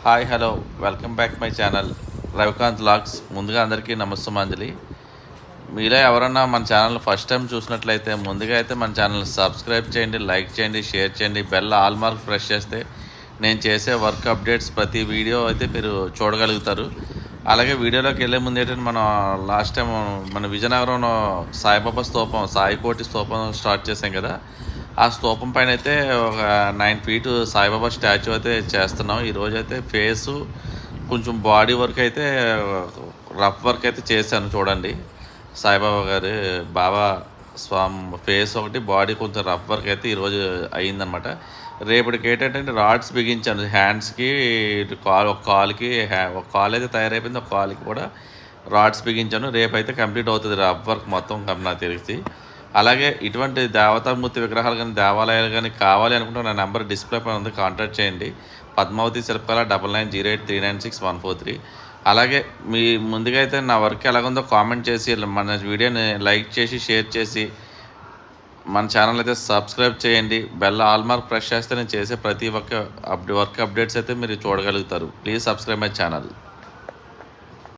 Hi hello welcome back my channel Ravikanth vlogs. ముందుగా అందరికీ నమస్తమాంజలి. మీలో ఎవరన్నా మన ఛానల్ ఫస్ట్ టైం చూసినట్లయితే ముందుగా అయితే మన ఛానల్ సబ్స్క్రైబ్ చేయండి, లైక్ చేయండి, షేర్ చేయండి, బెల్ ఆల్ మార్క్ ప్రెస్ చేస్తే నేను చేసే వర్క్ అప్డేట్స్ ప్రతి వీడియో అయితే మీరు చూడగలుగుతారు. అలాగే వీడియోలోకి వెళ్ళే ముందు ఏంటంటే మనం లాస్ట్ టైం మన విజయనగరంలో సాయిబాబా స్తూపం, సాయికోటి స్తూపం స్టార్ట్ చేసాం కదా. ఆ స్తూపం పైన అయితే ఒక 9 ఫీట్ సాయిబాబా స్టాచ్యూ అయితే చేస్తున్నాం. ఈరోజు అయితే ఫేసు కొంచెం బాడీ వర్క్ అయితే రఫ్ వర్క్ అయితే చేశాను. చూడండి, సాయిబాబా గారు బాబా స్వామి ఫేస్ ఒకటి, బాడీ కొంచెం రఫ్ వర్క్ అయితే ఈరోజు అయ్యిందనమాట. రేపటికి ఏంటంటే రాడ్స్ బిగించాను హ్యాండ్స్కి, ఒక కాలుకి, ఒక కాలు అయితే తయారైపోయింది, ఒక కాలుకి కూడా రాడ్స్ బిగించాను. రేపైతే కంప్లీట్ అవుతుంది రఫ్ వర్క్ మొత్తం నాకు తెలిసి. అలాగే ఇటువంటి దేవతామూర్తి విగ్రహాలు కానీ దేవాలయాలు కానీ కావాలి అనుకుంటే నా నెంబర్ డిస్ప్లే పైన ఉంది, కాంటాక్ట్ చేయండి. పద్మావతి శిల్పకళ 9908396143. అలాగే మీ ముందుగా అయితే నా వర్క్ ఎలాగుందో కామెంట్ చేసి మన వీడియోని లైక్ చేసి షేర్ చేసి మన ఛానల్ అయితే సబ్స్క్రైబ్ చేయండి. బెల్ ఆల్ మార్క్ ప్రెస్ చేస్తే నేను చేసే ప్రతి ఒక్క వర్క్ అప్డేట్స్ అయితే మీరు చూడగలుగుతారు. Please subscribe my channel.